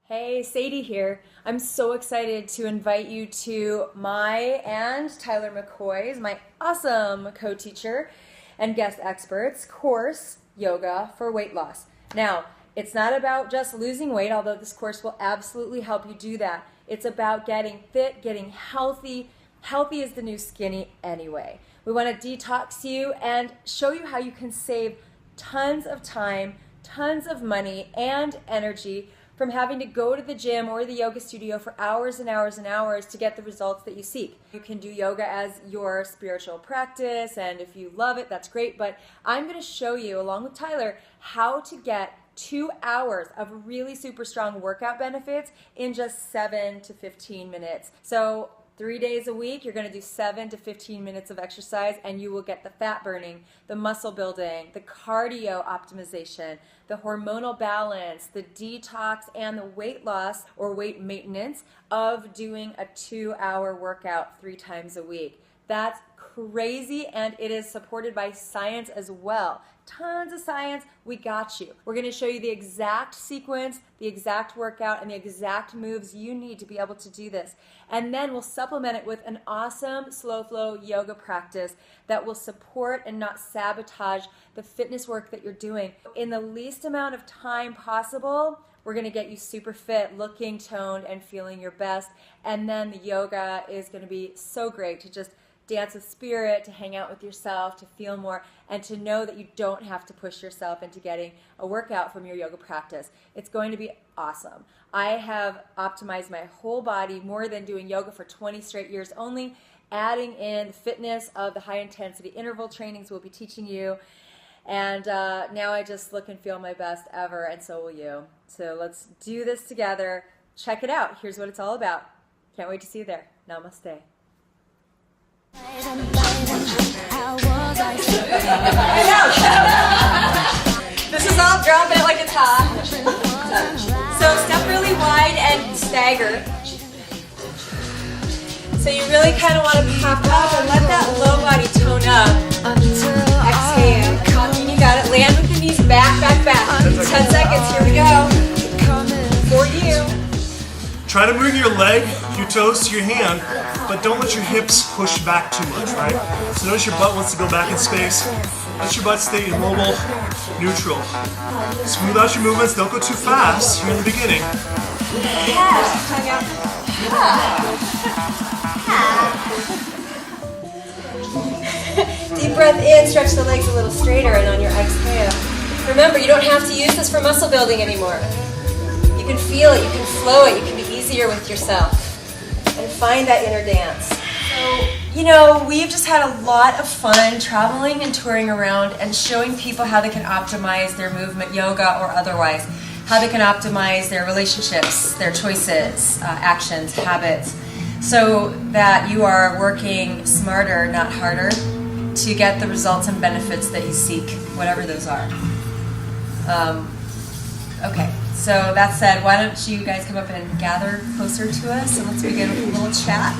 Hey, Sadie here. I'm so excited to invite you to my and Tyler McCoy's, my awesome co-teacher and guest experts, course, Yoga for Weight Loss. Now, it's not about just losing weight, although this course will absolutely help you do that. It's about getting fit, getting healthy. Healthy is the new skinny anyway. We want to detox you and show you how you can save tons of time, tons of money, and energy from having to go to the gym or the yoga studio for hours and hours and hours to get the results that you seek. You can do yoga as your spiritual practice, and if you love it, that's great, but I'm going to show you, along with Tyler, how to get 2 hours of really super strong workout benefits in just 7 to 15 minutes. So 3 days a week, you're going to do 7 to 15 minutes of exercise, and you will get the fat burning, the muscle building, the cardio optimization, the hormonal balance, the detox, and the weight loss or weight maintenance of doing a 2-hour workout 3 times a week. That's crazy, and it is supported by science as well. Tons of science. We got you. We're going to show you the exact sequence, the exact workout, and the exact moves you need to be able to do this. And then we'll supplement it with an awesome slow flow yoga practice that will support and not sabotage the fitness work that you're doing. In the least amount of time possible, we're going to get you super fit, looking toned, and feeling your best. And then the yoga is going to be so great to just dance with spirit, to hang out with yourself, to feel more, and to know that you don't have to push yourself into getting a workout from your yoga practice. It's going to be awesome. I have optimized my whole body more than doing yoga for 20 straight years, only adding in the fitness of the high intensity interval trainings we'll be teaching you. And now I just look and feel my best ever, and so will you. So let's do this together. Check it out. Here's what it's all about. Can't wait to see you there. Namaste. This is all dropping it like it's hot. So step really wide and stagger. So you really kind of want to pop up and let that low body tone up. Exhale. You got it. Land with the knees back, back, back. 10 seconds. Here we go. For you. Try to bring your leg, your toes to your hand, but don't let your hips push back too much, right? So notice your butt wants to go back in space. Let your butt stay immobile, neutral. Smooth out your movements, don't go too fast here in the beginning. Deep breath in, stretch the legs a little straighter, and on your exhale. Remember, you don't have to use this for muscle building anymore. You can feel it, you can flow it, you can be easier with yourself. And find that inner dance. So, you know, we've just had a lot of fun traveling and touring around and showing people how they can optimize their movement, yoga or otherwise, how they can optimize their relationships, their choices, actions, habits, so that you are working smarter, not harder, to get the results and benefits that you seek, whatever those are. Okay, so that said, why don't you guys come up and gather closer to us and let's begin with a little chat.